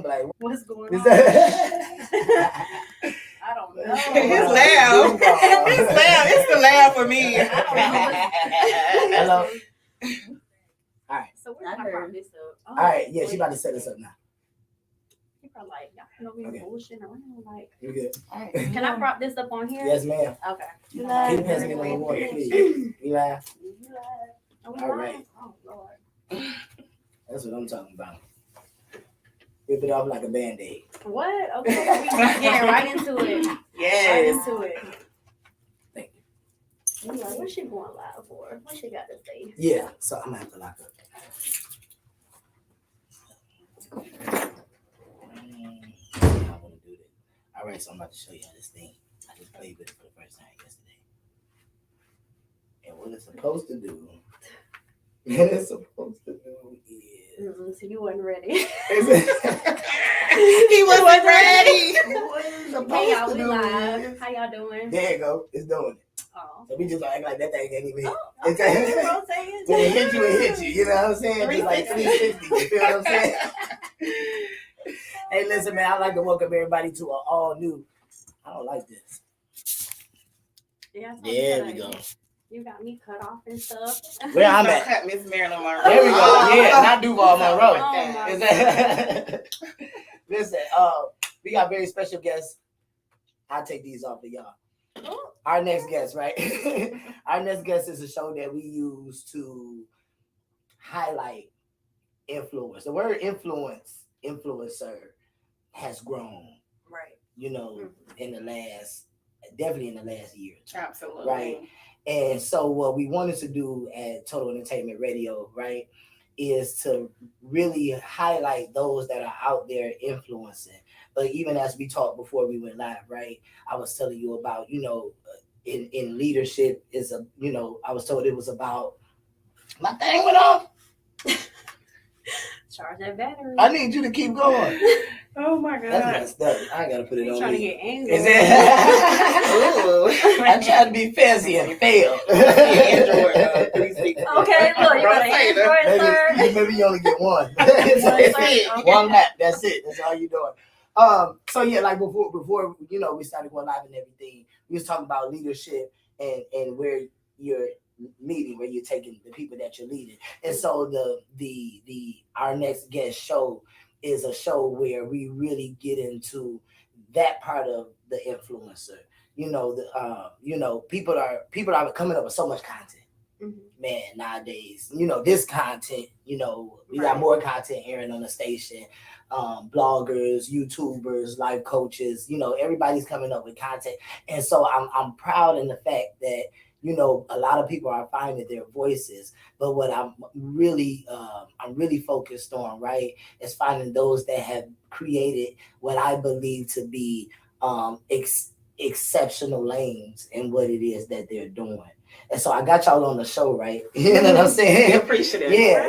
Like, What's going is on? that? I don't know. It's loud. It's loud. It's the loud for me. I don't know. Hello. All right. So we're gonna prop this up. All right. Yeah, she about to set us up now. People are like, y'all know we Okay. bullshit around. Like, You good? can I prop this up on here? Yes, ma'am. Okay. Keep passing me the water, please. You laugh. All All right. Oh Lord. That's what I'm talking about. Rip it off like a Band-Aid. What? Okay. We getting right into it. Right Yes. into it. Thank you. I'm like, what's she going live for? What she got to say? Yeah, so I'm gonna have to lock up. I want to do that. All right, so I'm about to show you how this thing. I just played with it for the first time yesterday. And what it's supposed to do, what it's supposed to do is. So you wasn't ready. Is He wasn't ready. Hey y'all, we live. How y'all doing? There you go. It's doing it. Oh. So we just act like that thing ain't even hit. Oh, okay. Rotating. When it hit you, it hit you. You know what I'm saying? Just like 360. You feel what I'm saying? Hey, listen, man. I'd like to welcome everybody to an all new. I don't like this. Yeah, There we go. You got me cut off and stuff. Where I'm Don't at. cut Miss Marilyn Monroe. There we go. Yeah, not Duval Monroe. Oh, my Is that? Listen, we got very special guests. I'll take these off of y'all. Oh. Our next guest, right? Our next guest is a show that we use to highlight influence. The word influencer has grown, Right. you know, definitely in the last year. Absolutely. Right. And so what we wanted to do at Total Entertainment Radio, right, is to really highlight those that are out there influencing. But even as we talked before we went live, right, I was telling you about, you know, in leadership is a, you know, I was told it was about, my thing went off. Charge that battery. I need you to keep going. Oh my God. That's messed up. I gotta put it You on trying to me. get angry. Is it? Ooh. I tried to be fancy and failed. Android 360. Okay, look, you got an Android, sir. Maybe you only get one. That's it. Okay. One lap. That's it. That's all you're doing. So yeah, like before you know we started going live and everything, we was talking about leadership and where you're leading, where you're taking the people that you're leading. And so the our next guest show is a show where we really get into that part of the influencer. You know, people are coming up with so much content. Mhm. Man, nowadays, you know, this content, you know, we got more content airing on the station. Bloggers, YouTubers, life coaches, you know, everybody's coming up with content. And so I'm proud in the fact that, you know, a lot of people are finding their voices. But what I'm really focused on, right, is finding those that have created what I believe to be exceptional lanes in what it is that they're doing. And so I got y'all on the show, right? You know what I'm saying? Appreciative. Yeah.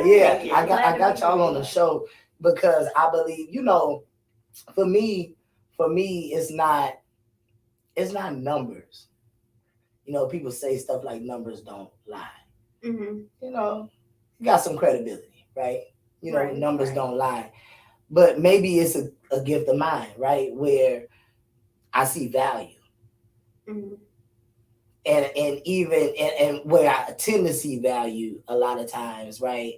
I got y'all on the show because I believe, you know, for me, it's not numbers. You know, people say stuff like numbers don't lie. Mm-hmm. You know, you got some credibility, right? You know, Right, numbers right. don't lie. But maybe it's a gift of mine, right? Where I see value. Mm-hmm. And even and where I tend to see value a lot of times, right,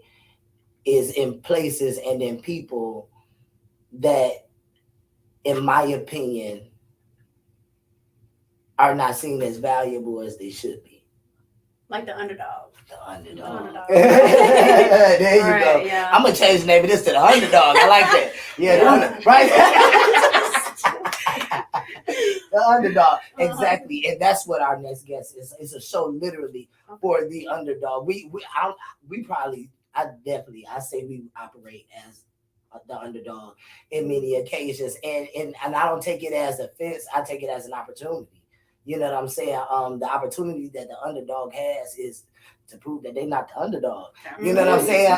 is in places and in people that, in my opinion, are not seen as valuable as they should be. Like the underdog. The underdog. Underdog. There you Right, go. yeah. I'm gonna change the name of this to the underdog. I like that. Yeah, the underdog. Exactly. And that's what our next guest is. It's a show literally for the underdog. I say we operate as the underdog in many occasions. And I don't take it as offense. I take it as an opportunity. You know what I'm saying? The opportunity that the underdog has is to prove that they're not the underdog. You know what I'm saying?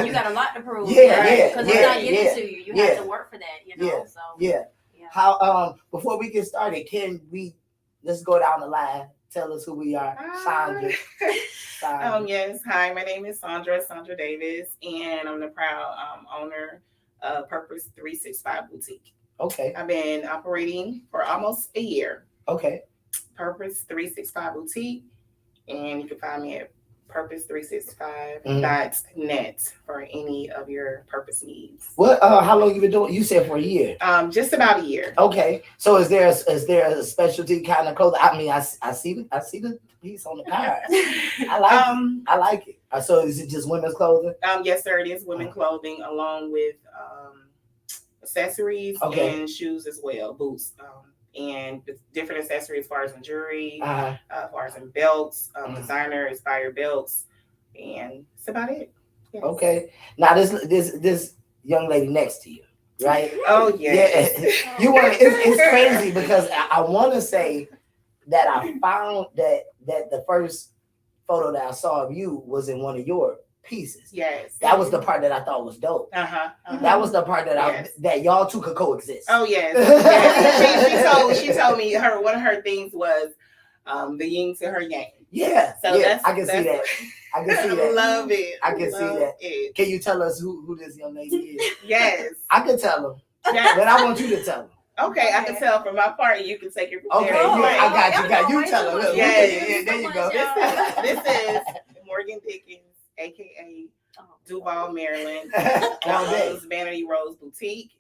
You got a lot to prove. Yeah. Because it's not getting to you. You have to work for that, you know? Yeah. How before we get started, let's go down the line. Tell us who we are. Sandra. Yes. Hi, my name is Sandra Davis, and I'm the proud owner Purpose 365 Boutique. Okay. I've been operating for almost a year. Okay. Purpose 365 Boutique, and you can find me at purpose365.net for any of your purpose needs. What? How long you been doing? You said for a year. Just about a year. Okay. So is there a specialty kind of clothing? I mean, I see the piece on the card. I like it. I like it. So is it just women's clothing? Yes, sir. It is women clothing along with accessories and shoes as well, boots. And different accessories as far as in jewelry, as far as in belts, designer inspired belts, and that's about it. Yes. Okay. Now this young lady next to you, right? Oh yes. Yeah. You want it's crazy because I want to say that I found that the first photo that I saw of you was in one of your pieces. Yes. That was the part that I thought was dope. That was the part that that y'all two could coexist. Oh yes. She told me one of her things was the yin to her yang. Yeah. So I can see that. I can see that. Love it. I can see that. It. Can you tell us who this young lady is? Yes. I can tell them. Yes. But I want you to tell them. Okay, I can tell from my part. You can take it from Okay, there. I got you. You tell them. Look, Yes. yeah, there you go. This is Morgan Dickens, aka Duval, Maryland. Owns Vanity Rose Boutique.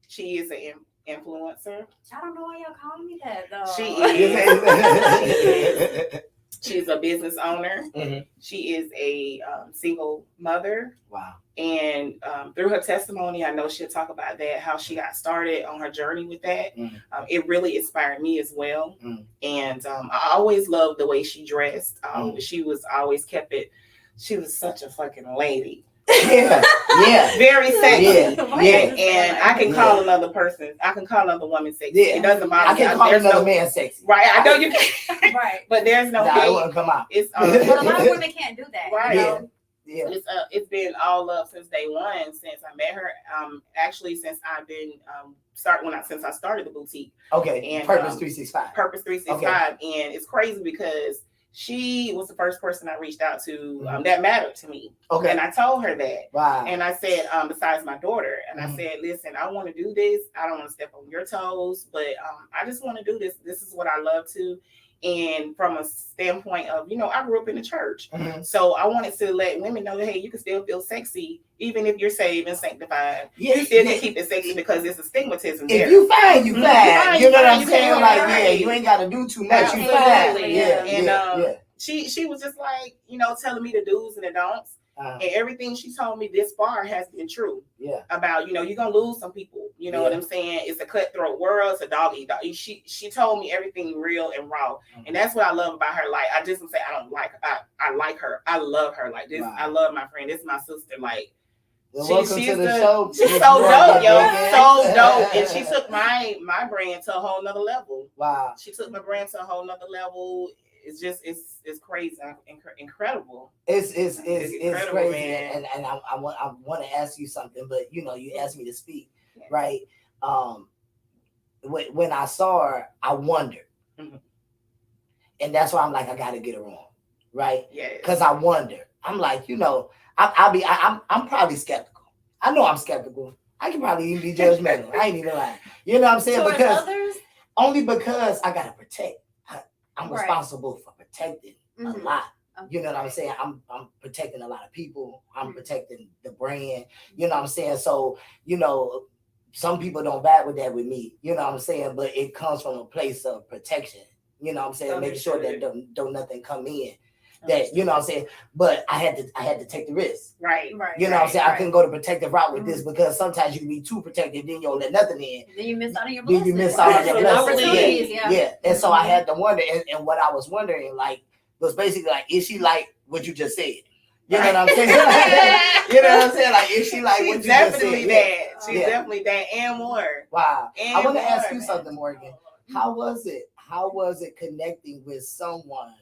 She is an influencer. I don't know why y'all calling me that though. She is. She's a business owner. Mm-hmm. She is a single mother. Wow. And through her testimony, I know she'll talk about that, how she got started on her journey with that. Mm-hmm. It really inspired me as well. Mm-hmm. And I always loved the way she dressed. She was always kept it. She was such a fucking lady. Yeah. Very sexy. Yeah. And I can call another person. I can call another woman sexy. Yeah. It doesn't matter. I can call another man sexy. Right. I know you can. Right. But there's no Nah, hate. it wouldn't come out. It's But a lot of women can't do that. right. Yeah. It's been all love since day one, since I met her. Actually, since I've been since I started the boutique. Okay. And Purpose 365. Purpose 365, and it's crazy because she was the first person I reached out to that mattered to me. Okay. And I told her that. Wow. And I said, besides my daughter, and I said, listen, I want to do this. I don't want to step on your toes, but I just want to do this. This is what I love to. And from a standpoint of, I grew up in the church. Mm-hmm. So I wanted to let women know that, hey, you can still feel sexy, even if you're saved and sanctified. Yeah, You still can keep it sexy because it's a stigmatism there. If you fine, you fine. You know what I'm saying? Like, right. you ain't got to do too much. You Absolutely. fine. Yeah. And she was just like, telling me the do's and the don'ts. And everything she told me this far has been true. Yeah. About, you're going to lose some people. You know what I'm saying? It's a cutthroat world. It's a dog eat dog. She told me everything real and raw. Mm-hmm. And that's what I love about her. Like, I just don't say I don't like her. I like her. I love her. Like, this. Wow. I love my friend. This is my sister. Like, welcome to the show. She's so dope, yo. So dope. And she took my brand to a whole nother level. Wow. She took my brand to a whole nother level. It's just it's crazy, incredible. It's crazy, man. and I want to ask you something, but you asked me to speak, right? When I saw her, I wondered, and that's why I'm like, I got to get her on, right? Yeah. Because I wonder. I'm like, I'm probably skeptical. I know I'm skeptical. I can probably even be judgmental. I ain't even lying. You know what I'm saying? Only because I gotta protect. I'm responsible for protecting a lot. You know what I'm saying? I'm protecting a lot of people. I'm protecting the brand. You know what I'm saying? So, some people don't vibe with that with me. You know what I'm saying? But it comes from a place of protection. You know what I'm saying? Making sure that don't nothing come in. That, you know what I'm saying? But I had to take the risk. Right. You know what I'm saying? I couldn't go the protective route with this because sometimes you can be too protective, then you don't let nothing in. Then you miss out on your blessings. Yeah. And so I had to wonder, and what I was wondering, like, was basically like, is she like what you just said? You know what I'm saying? You know what I'm saying? Like, is she like what you just said? She's definitely that and more. Wow. And I want to ask you something, Morgan. How was it connecting with someone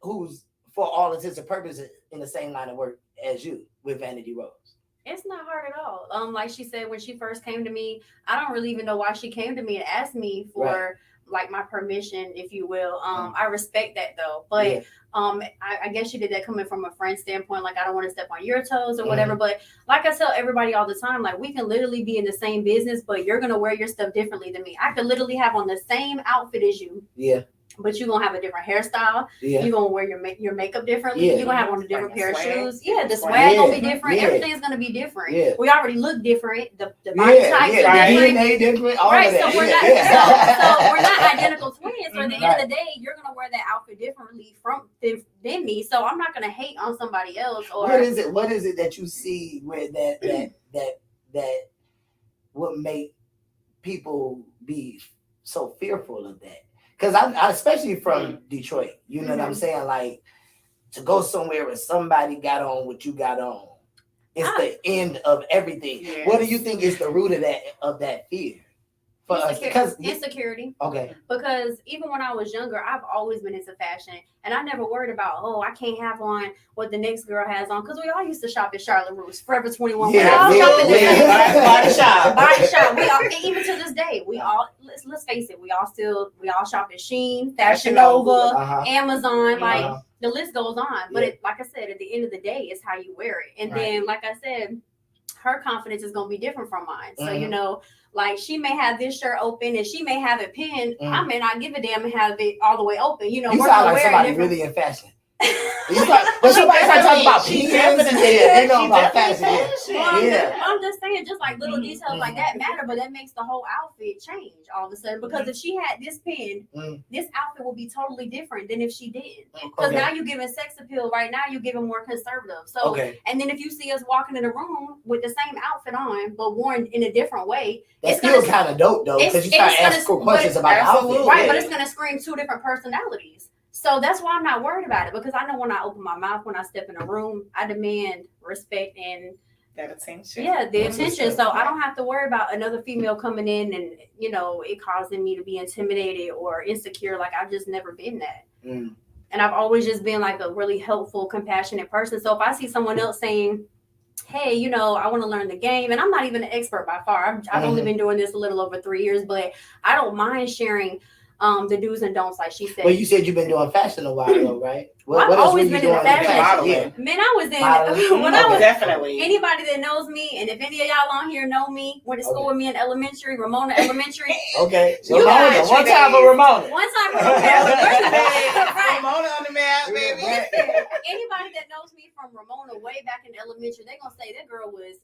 who's, for all intents and purposes, in the same line of work as you with Vanity Rose? It's not hard at all. Like she said, when she first came to me, I don't really even know why she came to me and asked me for like my permission, if you will. I respect that though, but I guess she did that coming from a friend standpoint, like I don't want to step on your toes or whatever. But like I tell everybody all the time, like we can literally be in the same business, but you're gonna wear your stuff differently than me. I could literally have on the same outfit as you. Yeah. But you're gonna have a different hairstyle. Yeah. You're gonna wear your makeup differently. Yeah. You're gonna have on a different Like pair of swag. shoes. Yeah, the swag gonna be different. Yeah. Everything's gonna be different. Yeah. We already look different. The body types are right. different. DNA different. All Right, of that. so we're yeah. not so we're not identical twins. So at the end Right. of the day, you're gonna wear that outfit differently than me. So I'm not gonna hate on somebody else. Or What is it? What is it that you see where that would make people be so fearful of that? Because I especially from Detroit, you know what I'm saying? Like to go somewhere where somebody got on what you got on, it's the end of everything. Yes. What do you think is the root of that fear for us? Because insecurity. okay, Because even when I was younger, I've always been into fashion, and I never worried about, I can't have on what the next girl has on. Because we all used to shop at Charlotte Russe, Forever 21. Yeah, we all shop at the same Body shop. body shop. We all, and even to this day, we all let's face it, we all shop at Shein, Fashion Nova, Amazon, like the list goes on. But it, like I said, at the end of the day, it's how you wear it. And then, like I said, her confidence is gonna be different from mine. So you know. Like she may have this shirt open and she may have it pinned. I may not give a damn and have it all the way open. You know, you we're sound gonna like wear somebody different. really in fashion. When somebody starts talking about pins, they know about fashion. I'm just saying, just like little details like that matter, but that makes the whole outfit change all of a sudden. Because if she had this pin, this outfit will be totally different than if she did. Because now you're giving sex appeal. Right now, you're giving more conservative. So, and then if you see us walking in a room with the same outfit on, but worn in a different way, that's still kind of dope though, because you start asking questions about the outfit. Right, but it's gonna scream two different personalities. So that's why I'm not worried about it, because I know when I open my mouth, when I step in a room, I demand respect and that attention. Yeah, the attention. So I don't have to worry about another female coming in and, you know, it causing me to be intimidated or insecure. Like I've just never been that. And I've always just been like a really helpful, compassionate person. So if I see someone else saying, hey, you know, I want to learn the game, and I'm not even an expert by far. I've only been doing this a little over 3 years, but I don't mind sharing the do's and don'ts, like she said. Well, you said you've been doing fashion a while though, right? I've always been in the fashion. Yeah. Man, I was in when I was definitely. Anybody that knows me, and if any of y'all on here know me, went to school with me in elementary, Ramona Elementary. Okay, you Ramona. guys, One time for Ramona. One time for Ramona. Ramona on the map, baby. Anybody that knows me from Ramona way back in elementary, they're gonna say that girl was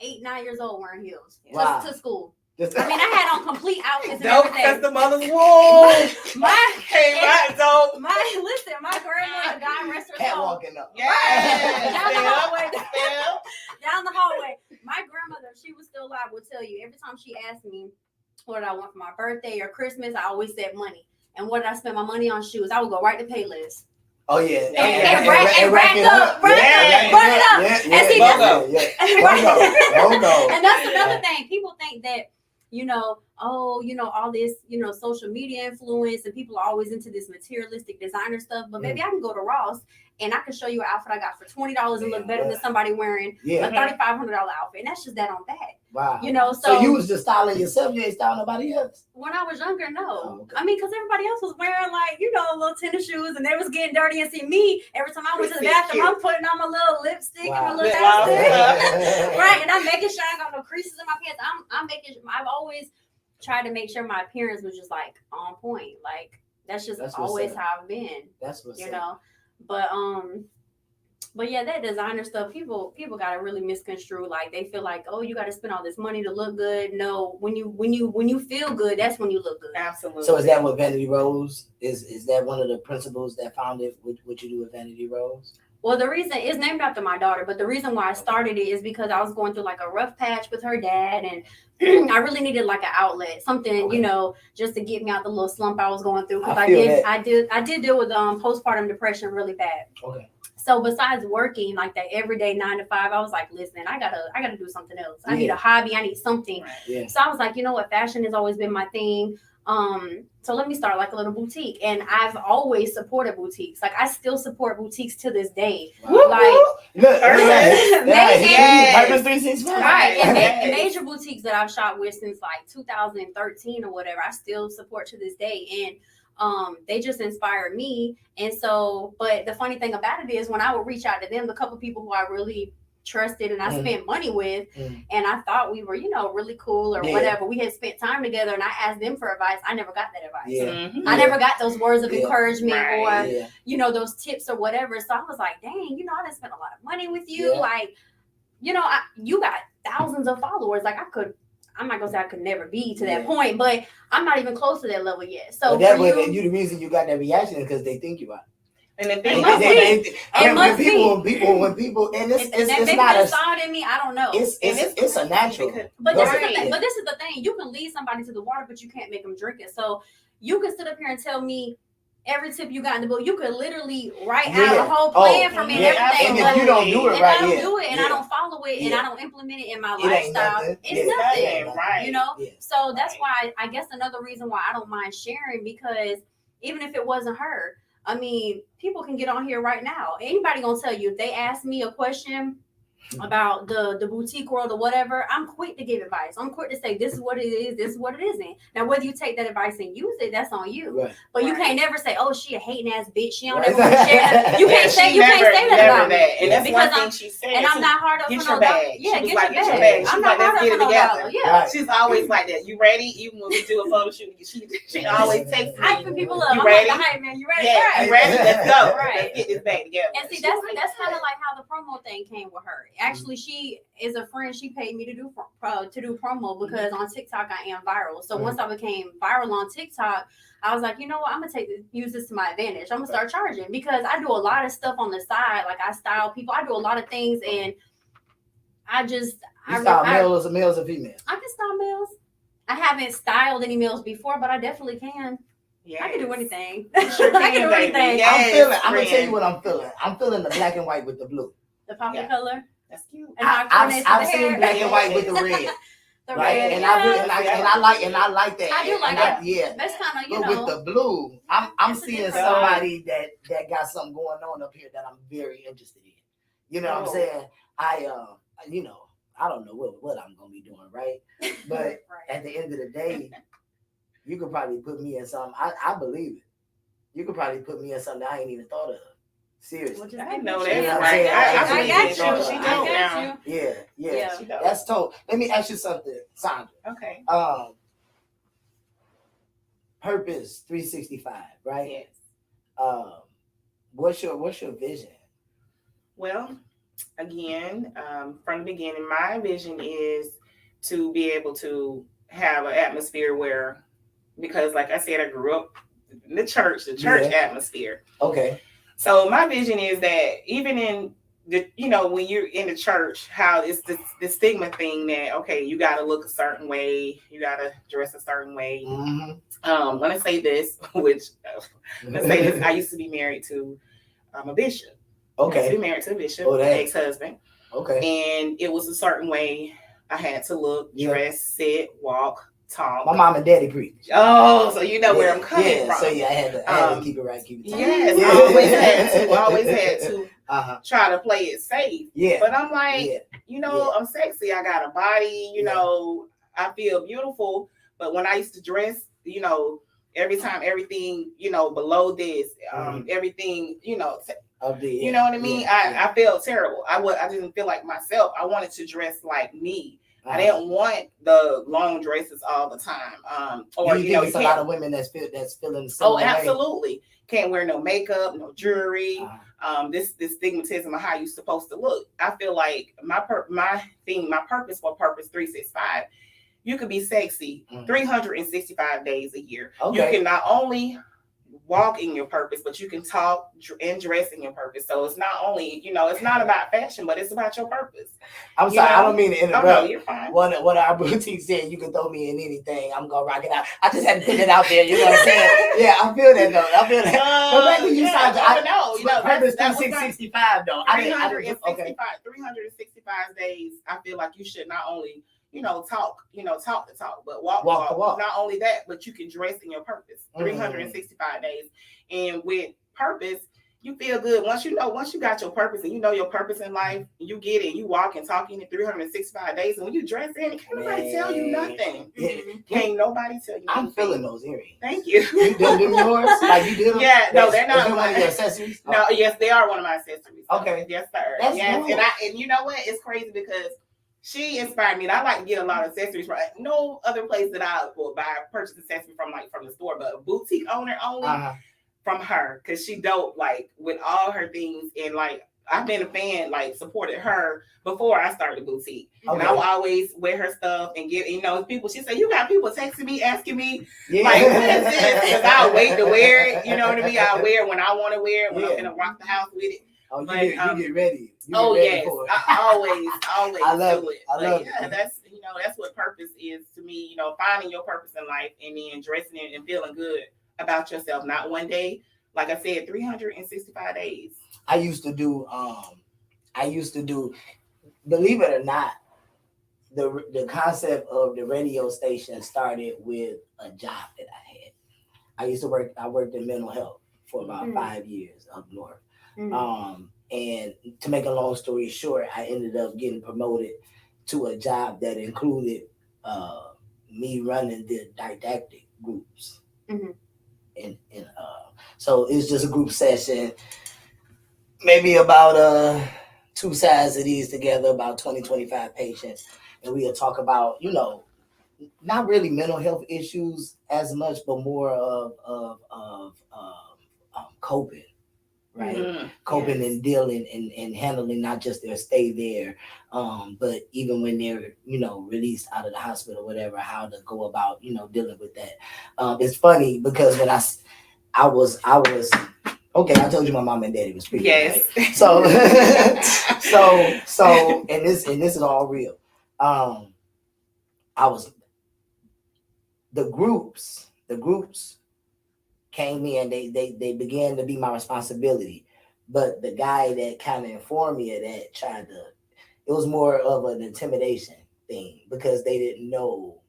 8, 9 years old wearing heels to school. I mean, I had on complete outfits and everything. Because the mother's womb. My grandmother, God rest her soul. Walking up. Down the hallway. My grandmother, she was still alive, will tell you, every time she asked me what I want for my birthday or Christmas, I always said money. And what did I spend my money on? Shoes. I would go right to Payless. Oh yeah, and rack it up, run it up. And see, and that's another thing. People think that, you know, all this, social media influence, and people are always into this materialistic designer stuff. But maybe I can go to Ross and I can show you an outfit I got for $20 and look better than somebody wearing a $3,500 outfit. And that's just that on that. Wow. So you was just styling yourself, you ain't styling nobody else? When I was younger, no. I mean, because everybody else was wearing little tennis shoes and they was getting dirty, and see me, every time I went to the bathroom, I'm putting on my little lipstick and my little lipstick. Right, and I'm making sure I got no creases in my pants. I've always tried to make sure my appearance was just like on point. Like that's always how I've been. That's what's But yeah, that designer stuff, people gotta really misconstrue. Like they feel like, oh, you gotta spend all this money to look good. No, when you feel good, that's when you look good. Absolutely. So is that what Vanity Rose is that one of the principles that founded what you do with Vanity Rose? Well, the reason it's named after my daughter, but the reason why I started it is because I was going through like a rough patch with her dad, and I really needed like an outlet, something, just to get me out the little slump I was going through. Because I did deal with postpartum depression really bad. Okay. So besides working like that everyday 9 to 5, I was like, listen, I gotta do something else. I need a hobby. I need something. Yeah. So I was like, you know what? Fashion has always been my thing. So let me start like a little boutique. And I've always supported boutiques. Like I still support boutiques to this day. Wow. Like Purpose 365. Right. And major boutiques that I've shot with since like 2013 or whatever, I still support to this day. And They just inspired me. And so, but the funny thing about it is when I would reach out to them, the couple people who I really trusted and I spent money with, and I thought we were, really cool or whatever. We had spent time together, and I asked them for advice. I never got that advice. I never got those words of encouragement or those tips or whatever. So I was like, dang, I done spent a lot of money with you. Like, you got thousands of followers. Like I'm not gonna say I could never be to that point, but I'm not even close to that level yet. So that way, the reason you got that reaction is because they think you are. And the thing when people, and it's not a side in me. I don't know. It's a natural. But this is the thing. But this is the thing. You can lead somebody to the water, but you can't make them drink it. So you can sit up here and tell me every tip you got in the book. You could literally write out a whole plan for me and everything. And if you don't do it right, I don't do it, and I don't follow it, and I don't implement it in my lifestyle. It's nothing, right? So that's why I guess another reason why I don't mind sharing, because even if it wasn't her, I mean, people can get on here right now. Anybody gonna tell you if they ask me a question about the boutique world or whatever, I'm quick to give advice. I'm quick to say this is what it is, this is what it isn't. Now, whether you take that advice and use it, that's on you. Right. But you can't never say, "Oh, she a hating ass bitch. She don't ever want to share that." You can't say that about me. And that's because one thing she said. And I'm not hard up get for your no bag. dollar. Yeah, get your bag. I'm not hard up for no dollar. Yeah. She's always like that. You ready? Even when we do a photo shoot, she always takes me. Hyping people up. You ready? I'm like the hype man. You ready? Yeah, you ready? Let's go. Right. Let's get this bag together. And see, that's kind of like how the promo thing came with her. Actually, she is a friend. She paid me to do promo because on TikTok I am viral. So once I became viral on TikTok, I was like, you know what? I'm gonna use this to my advantage. I'm gonna start charging because I do a lot of stuff on the side. Like I style people. I do a lot of things, and I style males or females. I can style males. I haven't styled any males before, but I definitely can. Yes. I can do anything. Sure I can do anything. Yes, I'm gonna tell you what I'm feeling. I'm feeling the black and white with the blue. The poppy color. That's cute. I've seen black and white with the red. Right, and I like that. I do like that. Yeah, that's kind of But with the blue, I'm seeing somebody that got something going on up here that I'm very interested in. You know what I'm saying? I don't know what I'm gonna be doing, right? But at the end of the day, you could probably put me in something. I believe it. You could probably put me in something I ain't even thought of. Seriously. I know that. Right. I got you. She got you. Yeah. That's told. Let me ask you something, Sandra. Okay. Purpose 365, right? Yes. What's your vision? Well, again, from the beginning, my vision is to be able to have an atmosphere where, because like I said, I grew up in the church atmosphere. Okay. So my vision is that even in the, when you're in the church, how it's the stigma thing that, okay, you got to look a certain way, you got to dress a certain way. Mm-hmm. Let me say this, I used to be married to a bishop. Okay. I used to be married to a bishop, ex-husband. Okay. And it was a certain way I had to look, dress, sit, walk, talk. My mom and daddy preach. Oh, so you know where I'm coming from. So I had to keep it right, keep it tight. Yes, I always had to try to play it safe. Yeah. But I'm like, I'm sexy. I got a body, I feel beautiful. But when I used to dress, every time everything, below this, everything, you know what I mean? I felt terrible. I didn't feel like myself. I wanted to dress like me. I didn't want the long dresses all the time. Or you think it's a lot of women that's feeling the same way? Absolutely. Can't wear no makeup, no jewelry. This stigmatism of how you're supposed to look. I feel like my purpose for Purpose 365. You could be sexy 365 days a year. Okay. You can not only walk in your purpose, but you can talk and dress in your purpose. So it's not only, it's not about fashion, but it's about your purpose. I'm sorry, I don't mean to interrupt. No, you're fine. What our boutique said, you can throw me in anything. I'm gonna rock it out. I just had to put it out there. You know what I'm saying? Yeah, I feel that though. I feel that. But maybe you Sandra, Purpose 365 though. 365 days. I feel like you should not only talk the talk, but walk the walk. Not only that, but you can dress in your purpose 365 days. And with purpose, you feel good. Once you got your purpose and you know your purpose in life, you get it. You walk and talk in it 365 days. And when you dress in, can't nobody tell you nothing. Can't nobody tell you I'm anything. feeling those earrings. Thank you. You did them yours? Like you did them? Yeah, no, they're not Is one of your accessories? No, yes, they are one of my accessories. Okay. Yes, sir. That's yes. cool. And you know what? It's crazy because she inspired me, and I like to get a lot of accessories from no other place that I will purchase accessories from the store, but a boutique owner only from her, because she dope like with all her things. And like I've been a fan, like supported her before I started the boutique. And I will always wear her stuff and give, people, she said, you got people texting me, asking me, like, what is this? Because I'll wait to wear it, you know what I mean? I'll wear it when I want to wear it, when I'm going to rock the house with it. Oh, you get ready. Yes, I always I love do it. I love it. That's what purpose is to me, finding your purpose in life and then dressing it and feeling good about yourself. Not one day, like I said, 365 days. I used to do, believe it or not, the concept of the radio station started with a job that I had. I worked in mental health for about 5 years up north. And to make a long story short, I ended up getting promoted to a job that included me running the didactic groups. So it's just a group session, maybe about 2 sides of these together, about 20, 25 patients. And we'll talk about, not really mental health issues as much, but more of coping. Right, coping and dealing and handling not just their stay there, but even when they're released out of the hospital, whatever, how to go about dealing with that. It's funny because when I was okay, I told you my mom and daddy was speaking. Yes. Right? So and this is all real. The groups came in, they began to be my responsibility. But the guy that kind of informed me of that it was more of an intimidation thing because they didn't know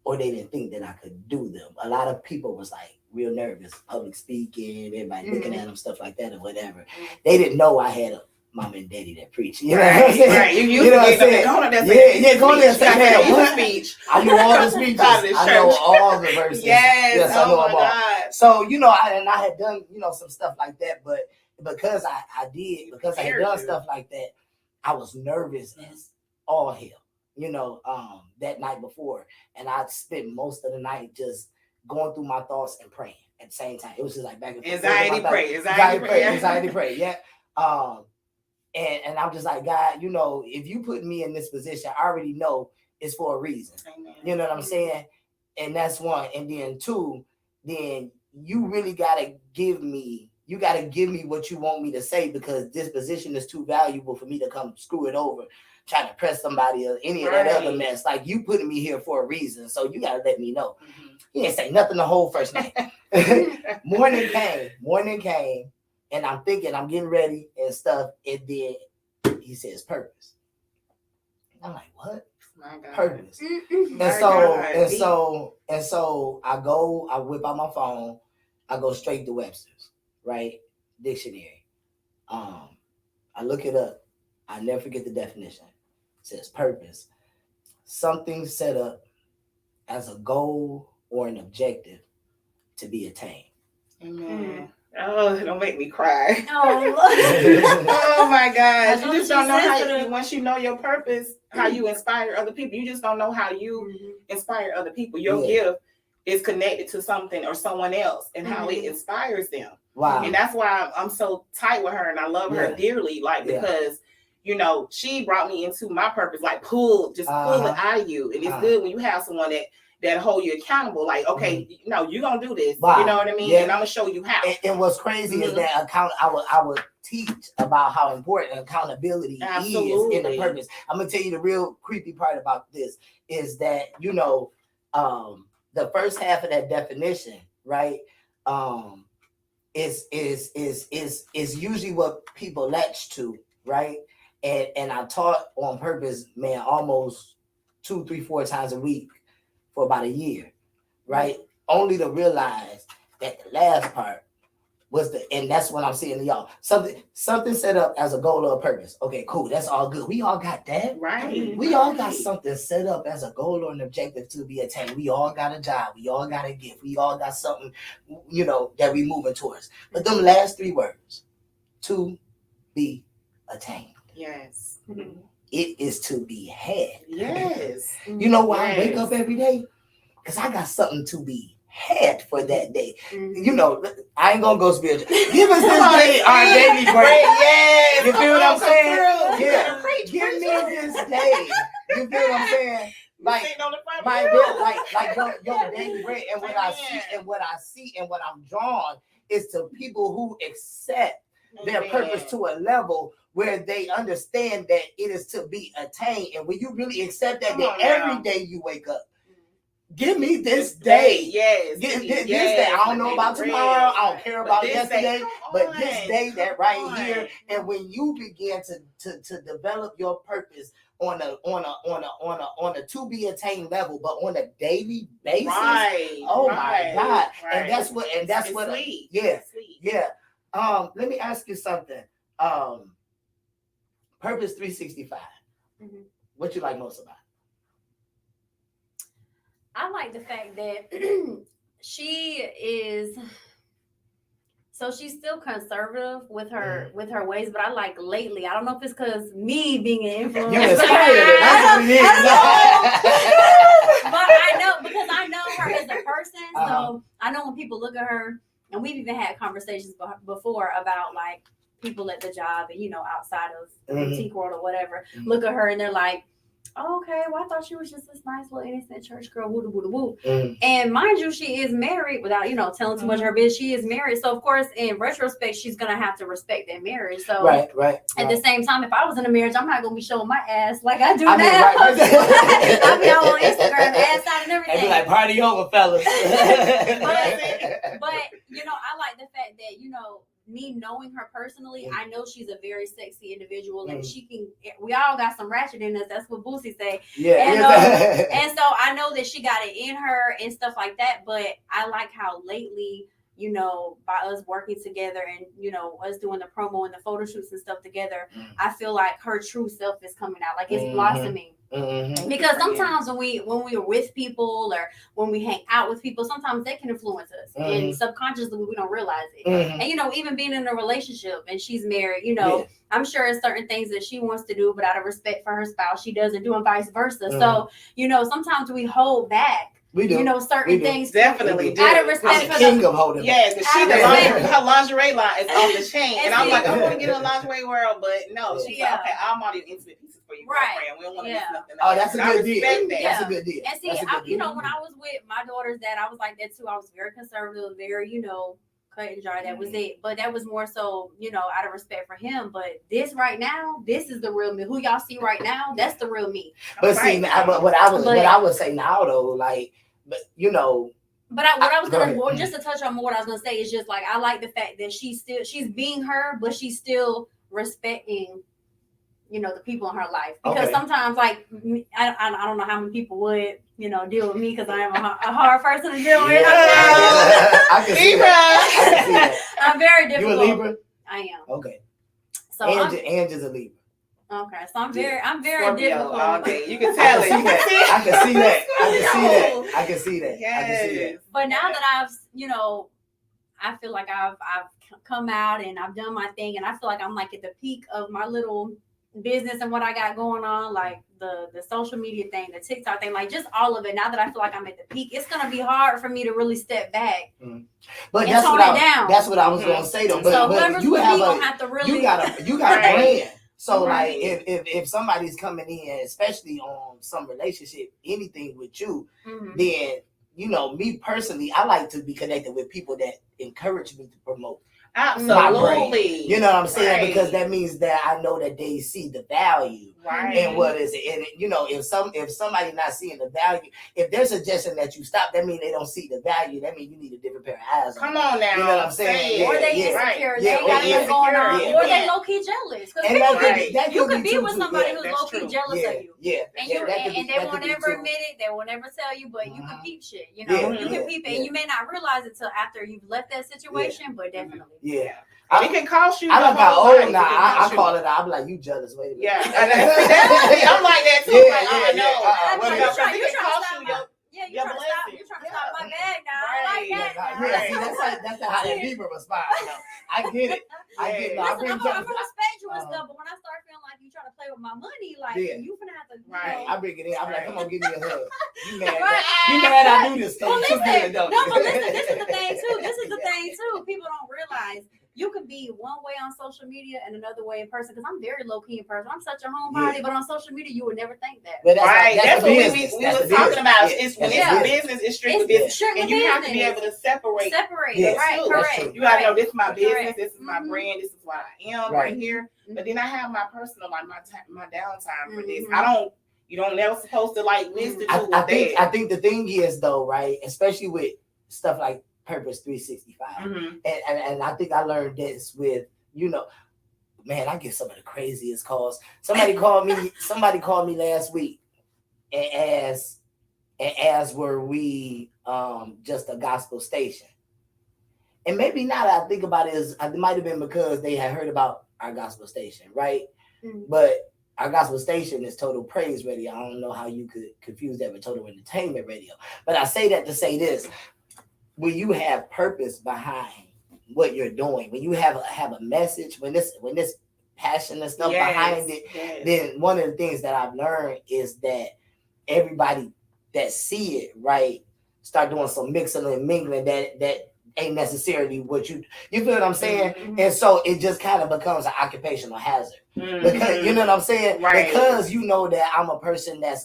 or they didn't think that I could do them. A lot of people was like real nervous, public speaking, everybody looking at them, stuff like that or whatever. They didn't know I had a mom and daddy that preach. You know what I'm saying? Right. You used to get go on there and say what speech. I knew all the speeches. I know all the verses. Yes, I know my them all. God. So, I had done, some stuff like that, but because I had done stuff like that, I was nervous as all hell, that night before. And I spent most of the night just going through my thoughts and praying at the same time. It was just like back and forth. Anxiety pray. Yeah. And I'm just like, God, if you put me in this position, I already know it's for a reason. Amen. You know what I'm saying? And that's one. And then 2, then you really gotta give me what you want me to say, because this position is too valuable for me to come screw it over, trying to press somebody or any of that other mess. Like, you putting me here for a reason, so you gotta let me know. He didn't say nothing the whole first night. Morning came, and I'm thinking I'm getting ready and stuff, and then he says purpose. I'm like, what? My God. Purpose. And so I whip out my phone, I go straight to Webster's, right? Dictionary. I look it up. I never forget the definition. It says purpose: something set up as a goal or an objective to be attained. Amen. Oh, don't make me cry. Oh, oh my gosh. You just don't know how, once you know your purpose, how you inspire other people. You just don't know how you inspire other people. Your gift is connected to something or someone else and how it inspires them. Wow. And that's why I'm so tight with her and I love her dearly. Because, she brought me into my purpose, like pull it out of you. And it's good when you have someone that hold you accountable. Like, okay, you're going to do this. Wow. You know what I mean? Yeah. And I'm going to show you how. And what's crazy is that I would teach about how important accountability is in the purpose. I'm going to tell you the real creepy part about this is that, the first half of that definition, right, is usually what people latch to, right? And I taught on purpose, man, almost 2, 3, 4 times a week for about a year, right? Only to realize that the last part and that's what I'm saying to y'all. Something set up as a goal or a purpose. Okay, cool. That's all good. We all got that. Right. We all got something set up as a goal or an objective to be attained. We all got a job. We all got a gift. We all got something, that we moving towards. But them last 3 words, to be attained. Yes. It is to be had. Yes. You know why I wake up every day? Because I got something to be had for that day. I ain't gonna go spiritual. Give us this day our daily bread. Yes. You feel what I'm saying? Yeah. Preach, Give preach. me this day. You feel what I'm saying? Like Sitting on the front my row. like your daily bread, and what I see and what I'm drawn is to people who accept their purpose to a level where they understand that it is to be attained. And when you really accept that, every day you wake up, give me this day. Yes. This day. I don't know about tomorrow. I don't care about yesterday. But this day, that right here. And when you begin to develop your purpose on a to be attained level, but on a daily basis. Right. Oh my God. Right. And that's what Sweet. yeah. Sweet. Yeah. Let me ask you something. Purpose 365. What you like most about it? I like the fact that she's still conservative with her ways, but I like lately. I don't know if it's because me being an influencer. You inspired it. That's what it is. But I know because I know her as a person, so I know when people look at her, and we've even had conversations before about like people at the job and outside of the boutique world or whatever, look at her and they're like, oh, okay, well, I thought she was just this nice little innocent church girl, woo woo woo. And mind you, she is married without telling too much of her business. She is married, so of course, in retrospect, she's gonna have to respect that marriage. So right. At the same time, if I was in a marriage, I'm not gonna be showing my ass like I do now. Right. I'll be on Instagram, ass out and everything. And be like, party over, fellas. But I like the fact that me knowing her personally, I know she's a very sexy individual, and we all got some ratchet in us. That's what Boosie say. And so I know that she got it in her and stuff like that. But I like how lately, by us working together and, us doing the promo and the photo shoots and stuff together, I feel like her true self is coming out. Like it's blossoming. Because sometimes when we are with people or when we hang out with people, sometimes they can influence us and subconsciously we don't realize it. And even being in a relationship and she's married, I'm sure it's certain things that she wants to do, but out of respect for her spouse, she doesn't do, and vice versa. So sometimes we hold back. We do. Certain things definitely do. Out of respect I'm the king of holding back. Her lingerie line is on the chain. And I'm like, I want to get in the lingerie world, but no. She's like, okay, I'm all these intimate pieces for you, girlfriend. We don't want to miss nothing. Oh, that's a good deal. That's a good deal. And see, when I was with my daughter's dad, I was like that too. I was very conservative, very, cut and dry. That was it. But that was more so, out of respect for him. But this right now, this is the real me. Who y'all see right now, that's the real me. But see, what I would say now though, like, but But what I was gonna just to touch on more, what I was gonna say is just like I like the fact that she's being her, but she's still respecting, the people in her life. Because sometimes, like, I don't know how many people would, deal with me because I am a hard person to deal with. I can see that. I'm very difficult. You a Libra? I am. Okay. So Angel's a Libra. Okay, so I'm very difficult. Okay, you can tell it. I can see that. Yes. But now that I've, I feel like I've come out and I've done my thing, and I feel like I'm like at the peak of my little business and what I got going on, like the social media thing, the TikTok thing, like just all of it. Now that I feel like I'm at the peak, it's gonna be hard for me to really step back. But that's what that's what I was gonna say though. But you have to really you got a brand. So like if somebody's coming in, especially on some relationship, anything with you, then me personally, I like to be connected with people that encourage me to promote Absolutely. You know what I'm saying? Right. Because that means that I know that they see the value. Right. And what is it? And you know, if somebody not seeing the value, if they're suggesting that you stop, that means they don't see the value. That means you need a different pair of eyes. Come on now. You know what I'm saying? Or they Yeah, insecure. right. They ain't got Yeah, nothing going on. yeah. Or they low key jealous. Because And that you could could be true, with too. somebody Yeah, who's that's low key true. jealous of you. Yeah. And Yeah, you that could be- and they that won't could be ever true. admit it. They will never tell you, but you can peep shit. You Yeah, know, you yeah, can peep it, yeah. and you may not realize it till after you've left that situation. But definitely, Yeah. It can cost you. I your done got whole old life. now. It can I cost you. call it out. I'm like, you jealous. Wait a minute. Yeah, I'm like that too. Yeah, Like, yeah, no. yeah. What you about trying it to can cost stop you my your you your trying to stop. blessing. You trying to stop my bag now. I like Right. that. now. Yeah, see, that's how that Bieber responds. You know? I get it. I get it. No, I Listen, bring I'm gonna something. respect you and stuff, but when I start feeling like you trying to play with my money, like Yeah. you finna have to, Right. I bring it in. I'm like, come on, give me a hug. You mad? Right. You mad? I do this stuff. Well, You listen, good, don't no, you? but listen, this is the thing too. This is the thing too. People don't realize you can be one way on social media and another way in person. Because I'm very low key in person. I'm such a homebody, but on social media, you would never think that. But Right, that's the what business. we That's were the talking business. about. Yeah. It's when Yeah. it's business, it's strictly It's business, strictly and you have to be business. able to separate. Separate, Yes. right? That's Correct. true. You gotta know this is my Correct. business, this is my Mhm. brand, this is what I am Right. right here. But then I have my personal, like my downtime for this. Mhm. You don't never supposed to like listen to I with think that. the thing is though, right? Especially with stuff like Purpose 365, Mhm. and I think I learned this with man, I get some of the craziest calls. Somebody called me last week and asked were we just a gospel station. And maybe now that I think about it, it might have been because they had heard about our gospel station, right? Mhm. But our gospel station is Total Praise Radio. I don't know how you could confuse that with Total Entertainment Radio. But I say that to say this. When you have purpose behind what you're doing, when you have a message, when this passion and stuff behind it, yes. then one of the things that I've learned is that everybody that see it, right, start doing some mixing and mingling that ain't necessarily what you feel what I'm saying? Mhm. And so it just kind of becomes an occupational hazard. Mhm. Because you know what I'm saying? Right. Because you know that I'm a person that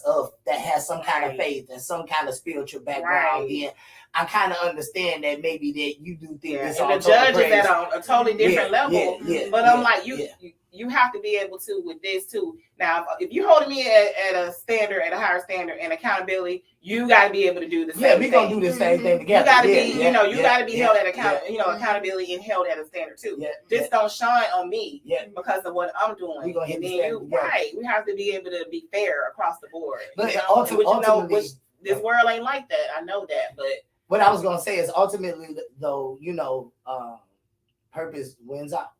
has some kind of Right. faith and some kind of spiritual background. Right. Then I kind of understand that maybe that you do think this And all the total judge is praise. at a totally different level. But I'm like, you have to be able to with this too. Now, if you're holding me at a standard, at a higher standard, and accountability, you got to be able to do the same. Yeah, we gonna do the same thing together. You got to be, you got to be held at Mhm. accountability and held at a standard too. Yeah, This don't shine on me yeah. because of what I'm doing. We gonna hit And the then standard together. right, we have to be able to be fair across the board. But Ultimately, ultimately, this world ain't like that. I know that, but what I was gonna say is ultimately, though, purpose wins out.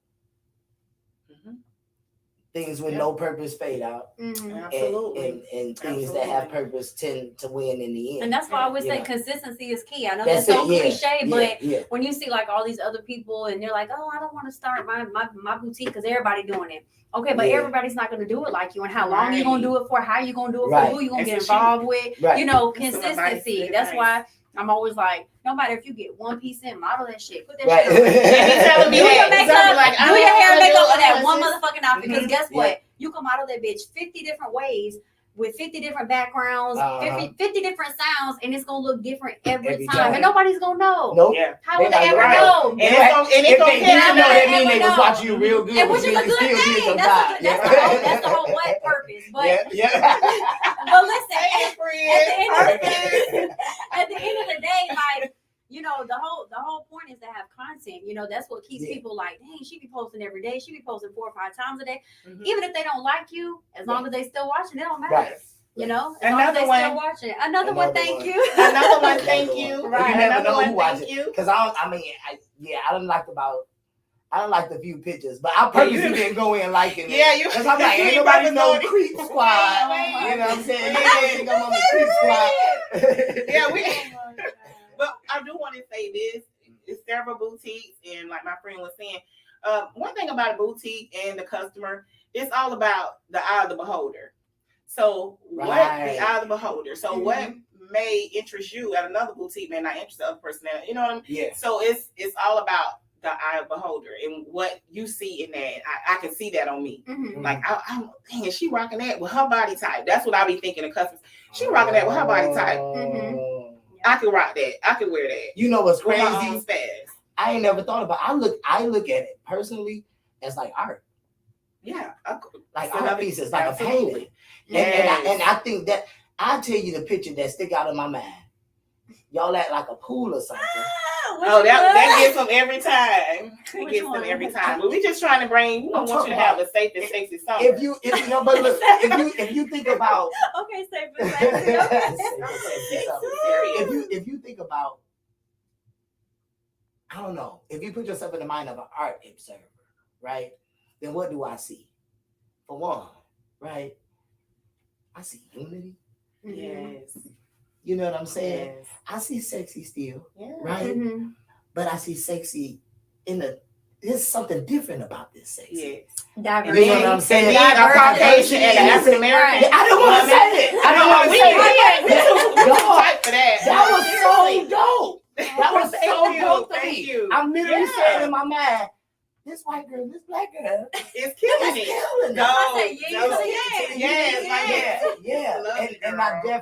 Mhm. Things with Yeah. no purpose fade out. Mhm. absolutely. And things that have Absolutely. purpose tend to win in the end. And that's why I always say Yeah. consistency is key. I know That's that's so it, yeah. cliche, but Yeah. when you see like all these other people and they're like, oh, I don't want to start my boutique because everybody doing it. Okay, but Yeah. everybody's not going to do it like you. And how long you going to do it for? How you going to do it Right. for? Who you going to That's get what she- involved with? Right. You know, That's some advice, consistency. good That's advice. why I'm always like, no matter if you get 1 piece in, model that shit. Put that Right. shit on. And he telling me Do your that. makeup, So, like, I do your don't hair and wanna makeup do for that it. one motherfucking outfit. Because Mhm. guess Yeah. what? You can model that bitch 50 different ways with 50 different backgrounds, Uh-huh. 50 different sounds, and it's gonna look different every Every time. time. And nobody's gonna know. Nope. Yeah. How would They they not ever right. know? And it's gonna If they catch didn't know, that mean they was know. watching you real good, And which is means a you good still did thing. your That's job. the whole what purpose. But yeah. but listen, Hey, at the end of the friend. day, at the end of the day, like, you know, the whole point is to have content. You know, that's what keeps Yeah. people like, dang, she be posting every day. She be posting 4 or 5 times a day. Mhm. Even if they don't like you, as long as they still watching, it don't matter. Right. You know, as long as Another they one. still watching. Another one, thank one. you. Another one, thank you. Right. You never Another know one, who thank watches. you. Because I don't like the few pictures, but I purposely didn't go in liking it. Yeah, you. Because I'm like, ain't nobody no creep squad. You know what I'm saying? They don't think I'm on the creep squad. Yeah, we. Oh my God. But I do want to say this: it's several boutiques, and like my friend was saying, one thing about a boutique and the customer, it's all about the eye of the beholder. So what Right. the eye of the beholder? So Mhm. what may interest you at another boutique may not interest the other person. You know what I mean? Yeah. So it's all about the eye of the beholder and what you see in that. I can see that on me. Mhm. Like I'm dang, is she rocking that with her body type? That's what I be thinking of customers. She rocking that with her body type. Mhm. I could rock that. I could wear that. You know what's With my own crazy? spaz. I ain't never thought about. I look at it personally as like art, Yeah. like I art love it. pieces, like Absolutely. a painting. Yes. And I think that I tell you the picture that stick out of my mind. Y'all at like a pool or something. Oh, that gets them every time. It Which gets one? them every time. But we just trying to bring. We I'm want you talking to have about a safe and sexy summer. If you know, but look, if you think about Okay, say for sexy. Okay. if you think about, I don't know, if you put yourself in the mind of an art observer, right? Then what do I see? For one, right? I see unity. Yes. You know what I'm saying? Yes. I see sexy still, Yeah. right? Mm-hmm. But I see sexy there's something different about this sexy. Yes. Diversity. You know what I'm saying? And then a Caucasian and an African American. Yeah, I don't want to say it. I don't want to say it. We Dog, fight for that. that was so dope. That was Thank so you, dope to thank me. you. I'm literally Yeah. saying in my mind, this white girl, this black girl, It's killing it's it. killing it. Go. I said, yeah, Go. yeah. Yes, like that. Yeah. Love And, it, and I girl.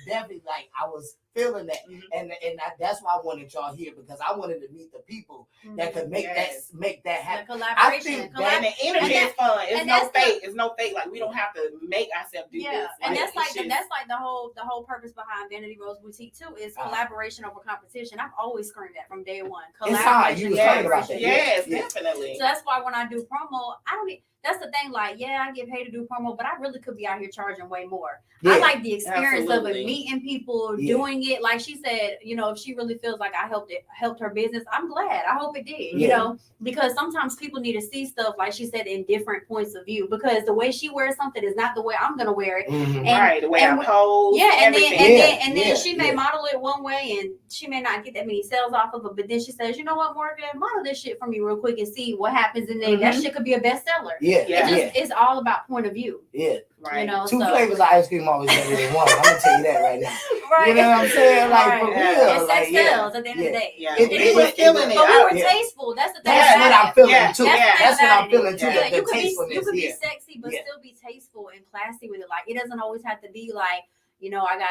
definitely like I was feeling that, Mhm. and that's why I wanted y'all here, because I wanted to meet the people that could make Yes. that the happen. collaboration. think And the energy And is fun. It's and no that's the- fake. It's no fake. Like we don't have to make ourselves do Yeah, this. and Like, that's like it's just- the whole purpose behind Vanity Rose Boutique too is collaboration over competition. I've always screamed that from day one. It's hard. You was talking about that. Yes, Yeah. definitely. So that's why when I do promo, I don't. That's the thing. Like, yeah, I get paid to do promo, but I really could be out here charging way more. I like the experience of Absolutely. it, meeting people, Yeah. doing it. Like she said, you know, if she really feels like I helped her business, I'm glad. I hope it did. You Yeah. know, because sometimes people need to see stuff, like she said, in different points of view. Because the way she wears something is not the way I'm gonna wear it. Mhm. And- Right, the way I and- pose. Yeah, and then everything. and then Yeah, she may yeah. model it one way, and she may not get that many sales off of it. But then she says, you know what, Morgan, model this shit for me real quick and see what happens, and then that shit could be a bestseller. Yeah, Yeah. It's all about point of view, yeah. Right. you know. Two so, flavors of ice cream always better than one. I'm gonna tell you that right now. right? You know what I'm saying? Like Right. for Yeah. real. And like sex sells at the end of the day. Yeah. It- we were feeling it. But we were Yeah. tasteful. That's the thing. That's about what it. I'm feeling Yeah. too. That's the thing That's what about I'm feeling too. Yeah. Yeah, The you could tastefulness. be Yeah. sexy, but Yeah. still be tasteful and classy with it. Like it doesn't always have to be like, you know, I got,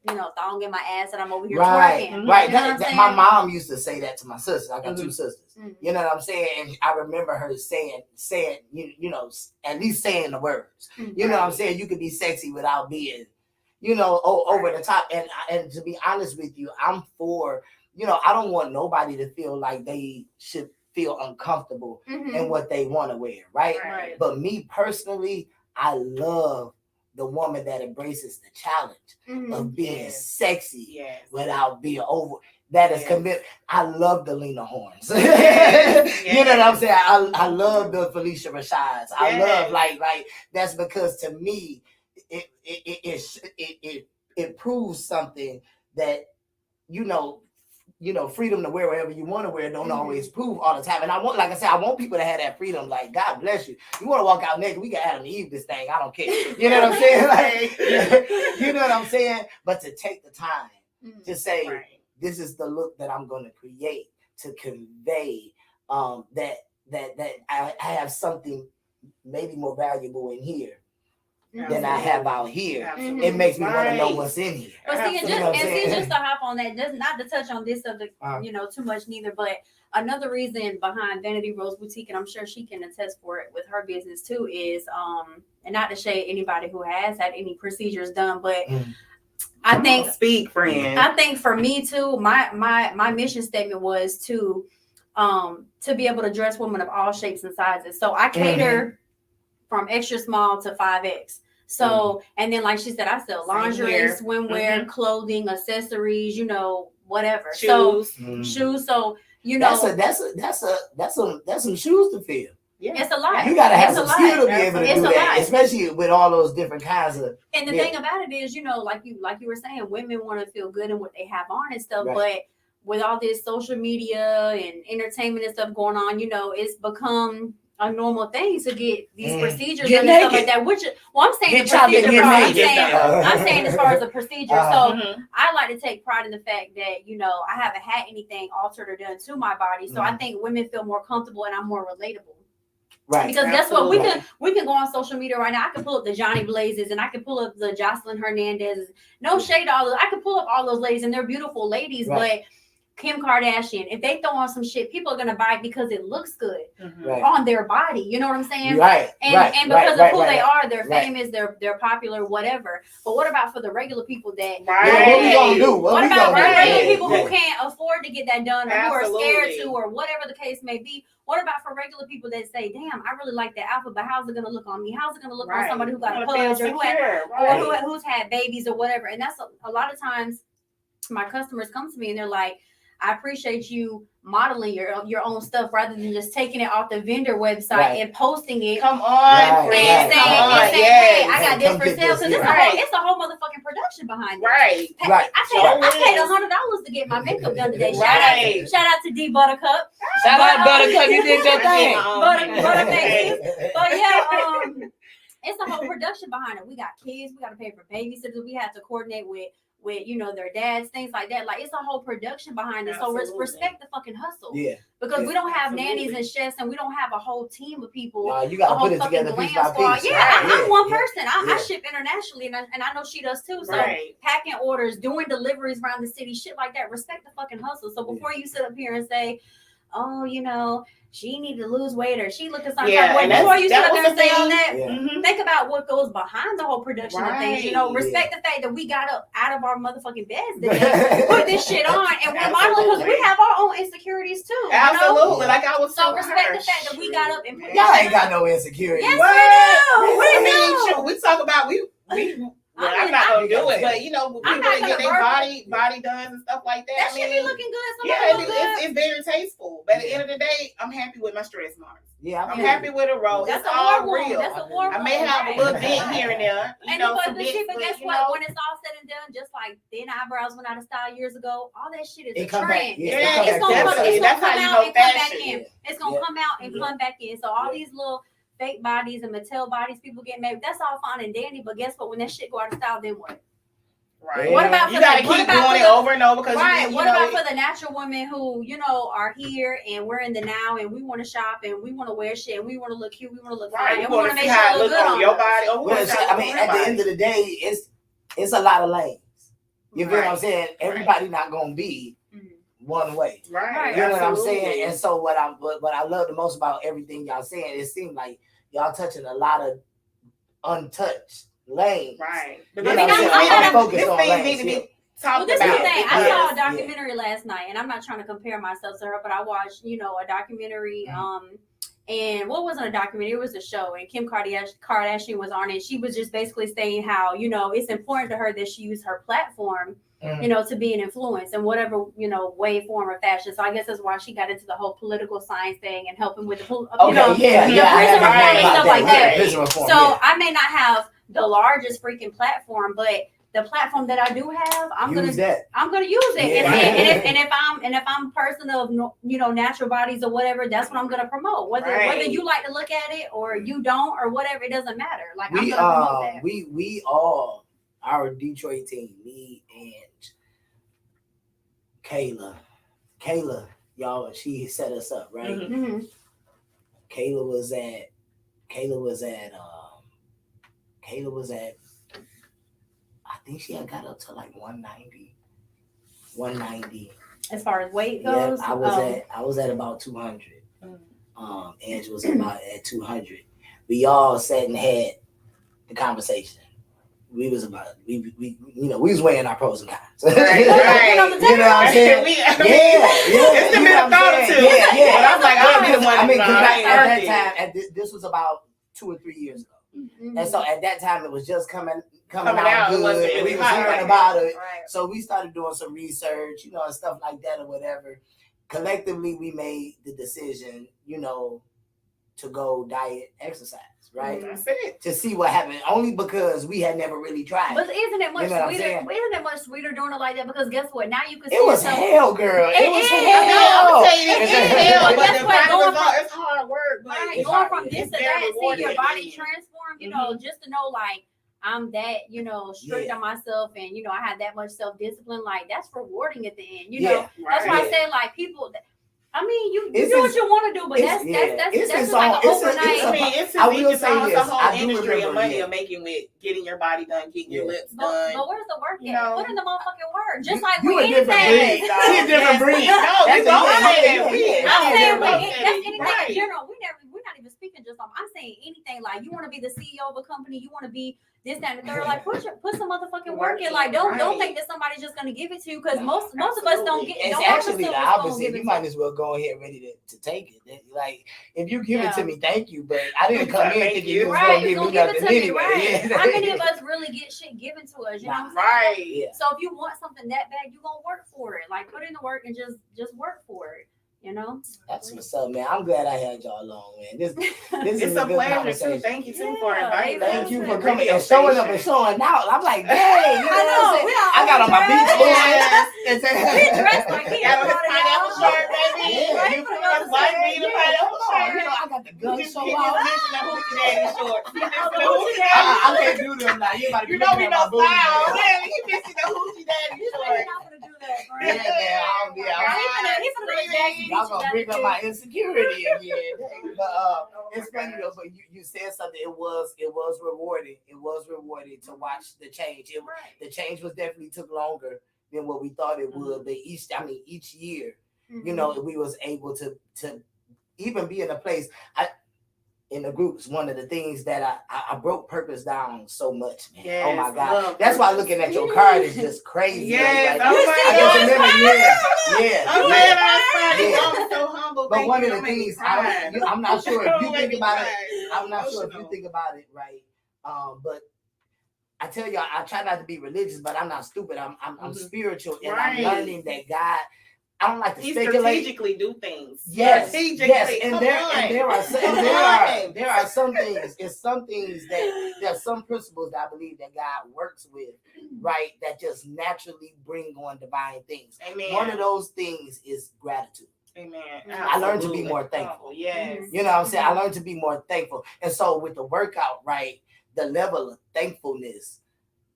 you know, thong in my ass and I'm over here Right, twerking. right. You know what I'm My saying? mom used to say that to my sister. I got two sisters. Mhm. You know what I'm saying? And I remember her saying, you know, at least saying the words. You know what I'm saying? You could be sexy without being, you know, over the top. And to be honest with you, I'm for, you know, I don't want nobody to feel like they should feel uncomfortable Mhm. in what they want to wear, right? Right. But me personally, I love the woman that embraces the challenge Mhm. of being Yes. sexy Yes. without being over. That is Yes. commit. I love the Lena Horns. Yes. You know what I'm saying? I love the Felicia Rashads. I Yes. love like that's because to me it proves something that you know freedom to wear whatever you want to wear don't always prove all the time. And I want, like I said, I want people to have that freedom. Like, God bless you. You want to walk out naked? We can Adam and Eve this thing. I don't care. You know what I'm saying? Like, you know what I'm saying? But to take the time to say, Right. this is the look that I'm going to create to convey that I have something maybe more valuable in here than I have out here. Absolutely. It makes me want to know Right. what's in here. But see, and You know what I'm just saying? to hop on that, just not to touch on this subject, Uh-huh. you know, too much neither. But another reason behind Vanity Rose Boutique, and I'm sure she can attest for it with her business too, is and not to shade anybody who has had any procedures done, but I think Speak, friend. I think for me too, my mission statement was to be able to dress women of all shapes and sizes. So I cater from extra small to 5X. So and then like she said, I sell lingerie, here. swimwear, clothing, accessories, you know, whatever. Shoes. Mhm. So shoes. So you know, That's some shoes to fill. it's a lot. You gotta have It's a some lot. skill to be able to It's do a that, lot. especially with all those different kinds of. And the Yeah. thing about it is, you know, like you were saying, women want to feel good in what they have on and stuff. Right. But with all this social media and entertainment and stuff going on, you know, it's become a normal thing to get these procedures Get done and stuff naked. like that. Which, well, I'm saying Get the chopped and procedure get part. naked. I'm saying as far as the procedure. So Mhm. I like to take pride in the fact that, you know, I haven't had anything altered or done to my body. So I think women feel more comfortable and I'm more relatable. Right. Because guess what? Absolutely. We can go on social media right now. I can pull up the Johnny Blazes and I can pull up the Jocelyn Hernandez. No shade to all those. I can pull up all those ladies and they're beautiful ladies, Right. but Kim Kardashian, if they throw on some shit, people are gonna buy it because it looks good Right. on their body. You know what I'm saying? Right. And right, and because right, of who right, they right. are, they're Right. famous, they're popular, whatever. But what about for the regular people that Yeah, what we gonna do? what we about gonna for do? regular Yeah, people who yeah. can't afford to get that done or who are scared Absolutely. to or whatever the case may be? What about for regular people that say, damn, I really like that outfit, but how's it gonna look on me? How's it gonna look on somebody who got a pudge or who's had babies or whatever? And that's a lot of times my customers come to me and they're like, I appreciate you modeling your own stuff rather than just taking it off the vendor website Right. and posting it. Come on, Right, friends. And saying, Come on, hey, I yes. got this Come for get sale. this, Because yeah. it's a whole motherfucking production behind it. Right. Right. I paid $100 to get my makeup done today. Right. Shout out to D Buttercup. Shout out Buttercup, you did your thing. Butterface. But yeah, it's a whole production behind it. We got kids, we got to pay for babysitters, we have to coordinate with their dads, things like that. Like it's a whole production behind it. So Absolutely. respect the fucking hustle. Yeah. Because we don't have Absolutely. nannies and chefs, and we don't have a whole team of people. No, you A gotta whole put it fucking together piece glam by squad. piece. Yeah, Right. I'm one person. I Yeah. ship internationally, and I know she does too. So Right. packing orders, doing deliveries around the city, shit like that. Respect the fucking hustle. So before you sit up here and say, oh, she needed to lose weight or she looking some Yeah, type of way, and before you sit that up was there and the say all thing. that, Yeah. Mhm. think about what goes behind the whole production of things. Right. Respect the fact that we got up out of our motherfucking beds today, put this shit on, and we're modeling because we Absolutely. have our own insecurities too. Absolutely. Like I was So telling respect her, the fact that we got up and put Y'all ain't got no insecurity. Yes, What? we do. I We mean, do. shoot, we talk about I'm not gonna do it, but when I'm people not that get gonna their body done and stuff like that, That I should mean, be looking good. yeah, Somebody look good. it's very tasteful. But at the end of the day, I'm happy with my stretch marks. Yeah, I'm happy with a roll. That's It's a all war wound. real. That's a war I may wound, have right. a little dent here and there, And some but dents, guess you what? know. When it's all said and done, just like thin eyebrows went out of style years ago, all that shit is It a come back, trend. yeah, It's gonna come, definitely. it's That's gonna how come you out know and come back fashion. in. It's gonna Yeah. come out and Yeah. come back in. So all Yeah. these little fake bodies and Mattel bodies people get made, that's all fine and dandy. But guess what? When that shit go out of style, then what? Right. What about you for gotta the- what keep about doing for it the- over and over because Right. you What know, about for the natural women who, are here and we're in the now and we want to shop and we want to wear shit and we want to look cute, we want to look right? fine, You and we want want to to see make how sure it it look looks good on on your us. body. Or Well, at the end of the day, it's a lot of lanes. You feel what I'm Right. saying? Everybody not gonna be Mhm. one way. right? You know what I'm Absolutely. saying? And so what I love the most about everything y'all saying, it seems like y'all touching a lot of untouched lanes. Right. You But know I what mean, I'm saying? I'm I'm focused these on things lanes. need to Yeah. be talked Well, this is about. the thing. I Yeah. saw a documentary last night, and I'm not trying to compare myself to her, but I watched, a documentary. And what wasn't a documentary? It was a show, and Kim Kardashian was on it. She was just basically saying how it's important to her that she use her platform, to be an influence in whatever way, form, or fashion. So I guess that's why she got into the whole political science thing and helping with the Okay, I prison haven't heard reform and stuff like that. Prison reform, So yeah. I may not have the largest freaking platform, but the platform that I do have, I'm Use that. gonna use it. Yeah. And if I'm a person of natural bodies or whatever, that's what I'm gonna promote. Whether you like to look at it or you don't or whatever, it doesn't matter. Like I'm We gonna promote that. we all, our Detroit team, me and Kayla, y'all, she set us up, right? Mhm. Mhm. Kayla was at I think she had got up to like 190. As far as weight Yeah, goes, I was at about 200. Ange was about at 200. We all sat and had the conversation. We was weighing our pros and cons. Right. You know what I'm saying? It's Yeah. the middle thought too. Yeah. But I was like, I don't I mean, 'cause I at that time, this was about 2 or 3 years ago. Mhm. And so at that time, it was just coming Coming out out, it good. wasn't And we really was hot, hearing right. about it. Right. So we started doing some research, and stuff like that or whatever. Collectively, we made the decision, to go diet exercise, right? That's it. To see what happened. Only because we had never really tried. But isn't it much You know what I'm sweeter? saying? Isn't it much sweeter doing it like that? Because guess what? Now you can see It was yourself. hell, girl. It was is. hell. But But guess the what? final Going result, from- it's hard work. But Right, it's going hard. from this It's to very that, see rewarding your at the body end. transform, just to know like I'm that, strict Yeah. on myself and I had that much self-discipline, like that's rewarding at the end, Yeah. That's why I Right. say like people I mean, you It's do what his- you want to do, but it's- that's yeah, that's it's that's his just like own- an it's a- overnight. it's I mean, it's I will it's say a this, whole I do industry remember, of money yeah. of making with getting your body done, getting your Yeah. lips But done. where's the work You at? know. Put in the motherfucking work. Just You- like you with a different anything. breed. She a different breed. No, That's we a- both yeah, say yeah, that. We- yeah. I'm yeah, saying we with both it, say that's that. anything Right. in general. We're not even speaking just on. I'm saying anything like you want to be the CEO of a company, you want to be this, that, and the third. Like put some motherfucking work in. Like don't Right. think that somebody's just gonna give it to you because No, most of us don't absolutely. get. It's don't have a actually the silver spoon opposite. given You to might us. as well go ahead ready to take it. Like if you give it to Yeah. me, thank you, but I didn't come in Thank thinking you. you was Right, gonna you give gonna me give it nothing to me, anyway. right? Yeah. How many of us really get shit given to us? You know what I'm saying? Right. Yeah. So if you want something that bad, you gonna work for it. Like put in the work and just work for it. You know? That's what's up, man. I'm glad I had y'all on, man. This It's is a good pleasure too. conversation. Thank you too for Yeah, inviting us. Thank you to for the coming radio and showing up station. and showing out. I'm like, dang, you know what I'm saying? we all I got on my beach dressed. boys. Yes. We dressed like we Got on his brought it pineapple out. shirt, baby. Yeah. You put us white bean and Yeah, pineapple come on. You shirt. know, I got the You gun just show get out. this bitch in the hoochie daddy shorts. You missing the hoochie hoochie daddy. daddy. I can't do them now. You about to You be know looking we at know my booty. style. Yeah, he missing the hoochie daddy You're shorts. not gonna do that, bro. Yeah, man. He finna go Jackie Y'all Beach gonna bring up and my insecurity again. But it's funny though. But you said something. It was rewarding. It was rewarding to watch the change. The change was definitely took longer than what we thought it would. But each year, you know, we was able to even be in a place. In the groups, one of the things that I broke purpose down so much, man. Yes, Oh my God. love That's why purpose. looking at your card is just crazy. Yes, Like, oh my I God. just remember, yeah. I'm glad I started. I'm so humble. But Thank one you. of the Don't make me things, cry. I'm not sure if you Don't make think me about it. cry. I'm not sure if you Emotional. think about it, right? But I tell y'all, I try not to be religious, but I'm not stupid. I'm Mhm. spiritual, and Right. I'm learning that God. I don't like to He speculate. strategically do things. Yes, Strategically. yes, and Come there on. and there are some, Come and on. there are some things. It's some things that there's some principles that I believe that God works with, right? That just naturally bring on divine things. Amen. One of those things is gratitude. Amen. I learned to be Absolutely. more thankful. Yes. You know what I'm saying? I learned to be more thankful. And so with the workout, right, the level of thankfulness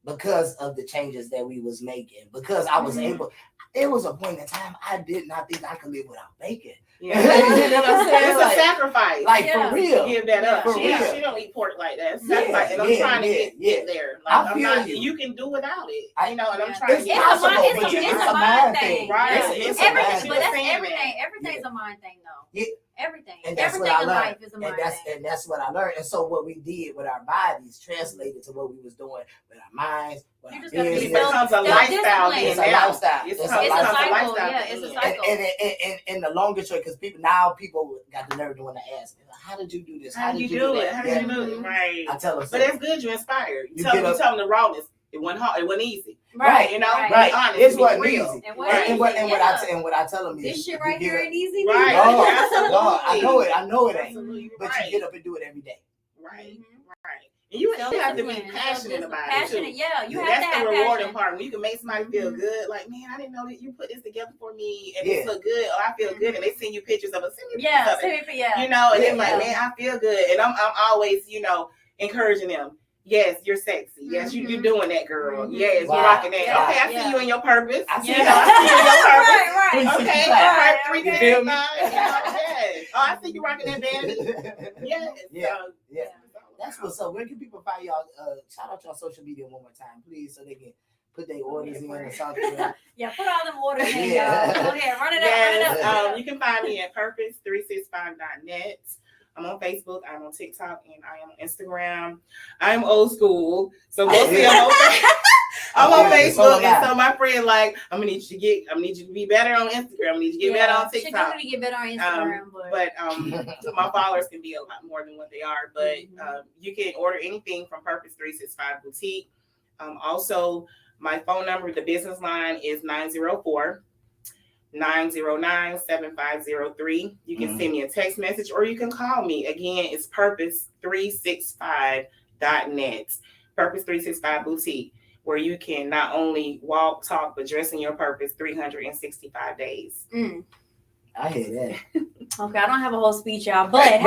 because of the changes that we was making, because I was able, it was a point in time I did not think I could live without bacon. Yeah. You know what I'm saying? It's a sacrifice. Like Yeah. for real. Give that up. For She real. don't eat pork like that. It's Yeah, sacrifice. And I'm yeah, trying to yeah, get there. Like, I I'm feel not, you. you can do without it. I- You know, and I'm Yeah. trying to It's get possible, there. but it's it's a a mind thing. Right. Yeah. It's a Everything, mind but thing. that's Saying everything. Everything's a mind thing, though. Yeah. Everything. And that's Everything what I in learned. life is a mind thing. And that's what I learned. And so what we did with our bodies translated to what we was doing with our minds, with You our just gotta be It business. becomes a self-disciplined. lifestyle. It's then a now. lifestyle. It's It's a a It's a lifestyle. cycle. lifestyle. Yeah, it's a Yeah. cycle. And the longest way, because people got the nerve to want to ask, how did you do this? How did you do it? that? How Yeah. did you do it? Right. I tell them, But that's good. You inspired. You You get up- tell them the rawness. It wasn't hard. It wasn't easy. Right, You know, right. right. Be honest. It's be what real. easy. And Right. And what yeah. I tell them is This shit you right get here up- ain't easy. Right. neither. No, Absolutely. no, I know it ain't. Absolutely. But Right. you get up and do it every day. Right. Mhm. Right. And you have to be Self-discipline, passionate self-discipline. about Passionate, it too. yeah. You have That's to have the rewarding passion. part when you can make somebody feel Mhm. good. Like, man, I didn't know that you put this together for me, and Yeah. this look good. Or I feel good, and they send you pictures of it. Send me Yeah, pictures of it. seriously, yeah. You know, and Yeah. then like, man, I feel good, and I'm always, you know, encouraging them. Yes, you're sexy. Yes, you're Mhm. doing that, girl. Mhm. Yes, Wow. you're rocking that. Yeah. Okay, I see Yeah. you in your purpose. I see You you. know, I see you in your purpose. Right, right. 365. Okay, all right, Okay. 3 You feel me? Yes. Oh, I see you rocking that vanity. Yes. Yeah. So, Yeah. That's what's up. Where can people find y'all? Shout out y'all social media one more time, please, so they can put their orders in or something. Yeah, put all them orders in, Yeah. y'all. Go ahead, run it Yes, up. you can find me at purpose365.net. I'm on Facebook, I'm on TikTok, and I am on Instagram. I'm old school, so mostly I'm on Okay, so Facebook, am I. and so my friend like, I'm gonna need you to be better on Instagram. I need you to get better on She do TikTok. need to get better on Instagram, But my followers can be a lot more than what they are. But Mhm. you can order anything from Purpose 365 Boutique. Also, my phone number, the business line is 904-909-7503. You can send me a text message or you can call me. Again, it's purpose365.net. Purpose 365 Boutique, where you can not only walk, talk, but dress in your purpose 365 days. I hear that. Okay, I don't have a whole speech, y'all, but Kill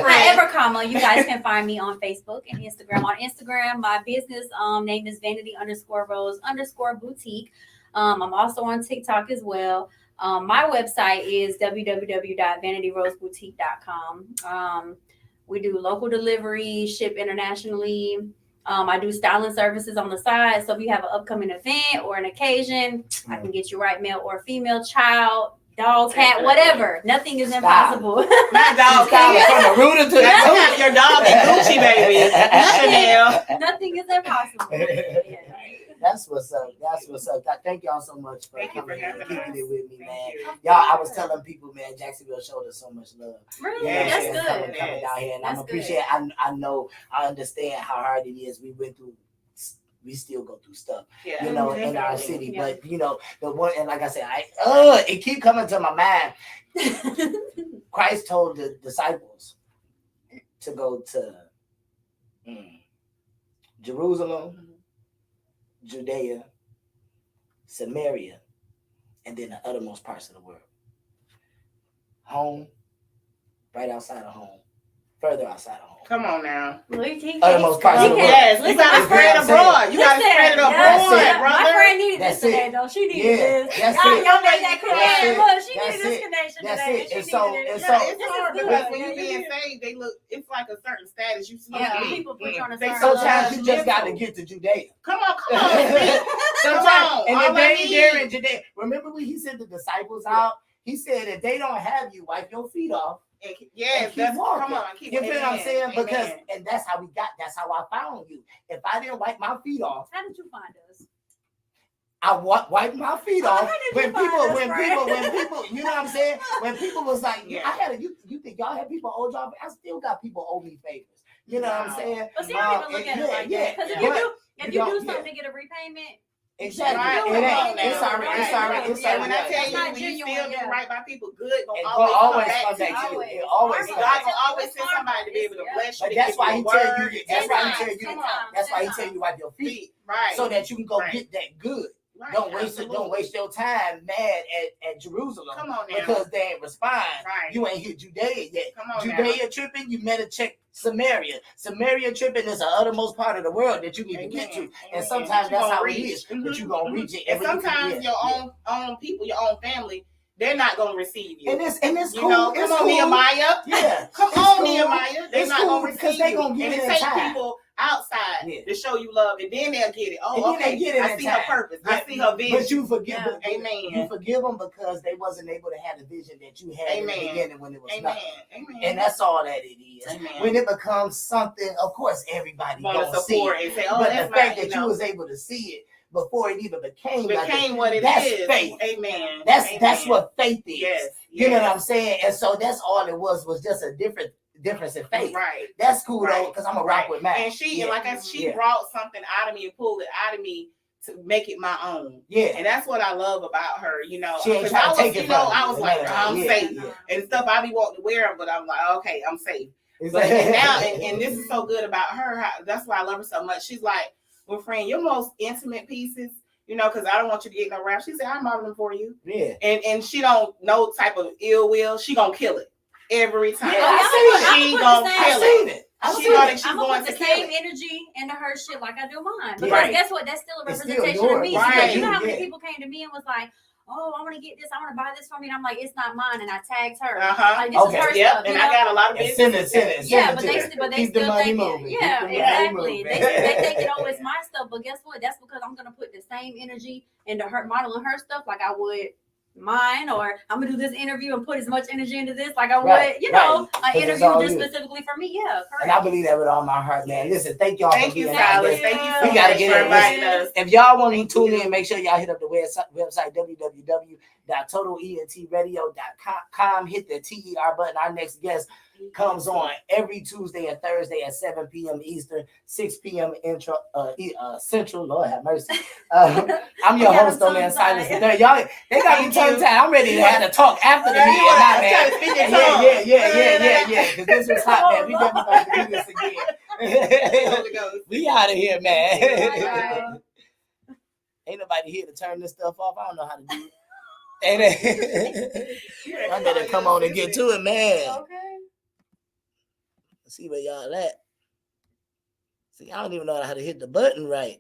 however, comma, you guys can find me on Facebook and Instagram. On Instagram, my business name is vanity_rose_boutique. I'm also on TikTok as well. My website is www.vanityroseboutique.com. We do local delivery, ship internationally. I do styling services on the side. So if you have an upcoming event or an occasion, I can get you right male or female, child, dog, cat, whatever. Nothing is impossible. Not dog, Styling cat. from the rooter to the That's tutor. not your dog and Gucci, baby. Chanel. Nothing is impossible. Yeah. That's what's up. That's what's up. Thank y'all so much for Thank you coming for and having kicking us. it with me, man. Thank you. Y'all, I was telling people, man, Jacksonville showed us so much love. Really? You know what I'm That's saying? good. Coming down here, and That's I'm appreciate. I know, I understand how hard it is. We went through. We still go through stuff, Yeah, you know, in our definitely. city. Yeah. But you know, the one, and like I said, it keep coming to my mind. Christ told the disciples to go to Jerusalem, Judea, Samaria, and then the uttermost parts of the world. Home, right outside of home, further outside of home. Come on now. Uttermost parts of the world. Yes, you gotta spread abroad. You gotta spread it abroad, it. brother. My friend needed That's this today, it. though. She needed Yeah, this. that's Y'all, it. y'all made that clear. That's it. Look, she That's needed this it. connection That's today. it. She And so- needed it. and Yeah, so- it's This is hard good. because when Yeah, you being yeah. saved, they look. It's like a certain status. You see, Yeah, people put you on a They certain Sometimes level. you just got to get to Judea. Come on, come on. See? Sometimes, and All if I they ain't need- there in Judea, remember when he sent the disciples out? He said, if they don't have you, wipe your feet off. Yes, and keep that's walking. come on. Keep, You feel what I'm amen, saying? amen. Because, and that's how I found you. If I didn't wipe my feet off, How did you find us? I wipe my feet off. How did you When find people, us, when Fred? people, you know what I'm saying? When people was like, Yeah. I had a, you think y'all had people owe y'all? I still got people owe me favors. You know what I'm Wow. saying? But see, I don't even look at it like that. Because if you But do, if you you don't- do something to get a repayment, Exactly. Right, It come ain't. on now. It's already. It's already. It's And when I already. tell That's you, not when you genuine, still do yeah. right by people, good It gonna go always always come back to you. It Always. always Karma. come God back. will always It's send karma. somebody to be able to Yeah. bless you. But to that's give why you he a tell word. you. That's why he tell you. Come on. That's why he tell you wipe your feet, Right. so that you can go Right. get that good. Right, Don't waste it. absolutely. Don't waste your time mad at Jerusalem Come on now. because they ain't respond. Right. You ain't hit Judea yet. Come on now. Judea tripping, you better check Samaria. Samaria tripping is the uttermost part of the world that you need to get to. Amen. And Amen. sometimes But you that's gonna how it reach. is. But Mhm. you gonna reach it. And when you can- sometimes your own people, your own family, they're not gonna receive you. And it's You cool. know, It's come on, cool. Nehemiah. Yeah. Come It's on, cool. Nehemiah. They're It's not cool gonna because receive they you. gonna get And it it in takes time. people outside Yeah. to show you love, and then they'll get it. And Oh, then they okay. get it I in see time. her purpose. Yeah. I see her vision. But you forgive Yeah. them. Amen. You forgive them because they wasn't able to have the vision that you had in the Amen. beginning when it was Amen. nothing. Amen. And that's all that it is. Amen. When it becomes something, of course, everybody Want gonna to see support it. and say, oh, But that's the fact right, that you was able to see it before it even became became what it that's is. faith. Amen. That's Amen. what faith is. Yes. You know yes. what I'm saying? And so that's all it was just a difference in faith. Right. That's cool though, Right. because I'm a rock with Matt. And she, Yeah. like I said, she Yeah. brought something out of me and pulled it out of me to make it my own. Yeah. And that's what I love about her, you know. She ain't 'Cause trying to I was, take it you know, from you. I was like, I'm Yeah. safe. Yeah. And stuff I be wanting to wear them, but I'm like, okay, I'm safe. It's But like- and now, and this is so good about her. That's why I love her so much. She's like, well, friend, your most intimate pieces, you know, because I don't want you to get no rap. She said, I'm modeling them for you. Yeah. And she don't no type of ill will. She gonna kill it every time. Yeah, I She seen it. gonna I kill seen it. it. I She seen know it. that she's I'm going gonna to put the kill same it. energy into her shit like I do mine. Yeah. Because Right. guess what? That's still a It's still representation of yours. me. Right. Because you know how many Yeah. people came to me and was like, oh, I want to get this. I want to buy this for me. And I'm like, it's not mine. And I tagged her. Uh-huh. Like, this Okay. is her Yep. stuff. And you I know? got a lot of And business. send it. Yeah, Send but it to her. but they Keep the still money think moving. it. Yeah, Keep the money exactly. moving. They think it always my stuff, but guess what? That's because I'm gonna put the same energy into her modeling her stuff like I would mine, or I'm gonna do this interview and put as much energy into this like I would, Right, you know, right. 'Cause an it's interview all just you. specifically for me. Yeah, correct. And I believe that with all my heart, man. Listen, thank y'all Thank for you, being Silas. out Thank you there. so We gotta much get for it. inviting us. If y'all want to Thank tune you. in, make sure y'all hit up the website www.totaleNTradio.com. Hit the TER button. Our next guest comes on every Tuesday and Thursday at 7 p.m. Eastern, 6 p.m. Central. Lord have mercy. I'm your Yeah, host, I'm man, Silas. tongue-tied. Y'all, they got me Thank you. tongue-tied. I'm ready to have to talk after the Yeah, meeting. you Nah, wanna try man. to speak in tongues. Yeah. Because this was hot, man. We definitely about to do this again. Holy Ghost. We out of here, man. Right. Ain't nobody here to turn this stuff off. I don't know how to do it. Ain't it? I better come on and get to it, man. Okay. Let's see where y'all at. See, I don't even know how to hit the button right.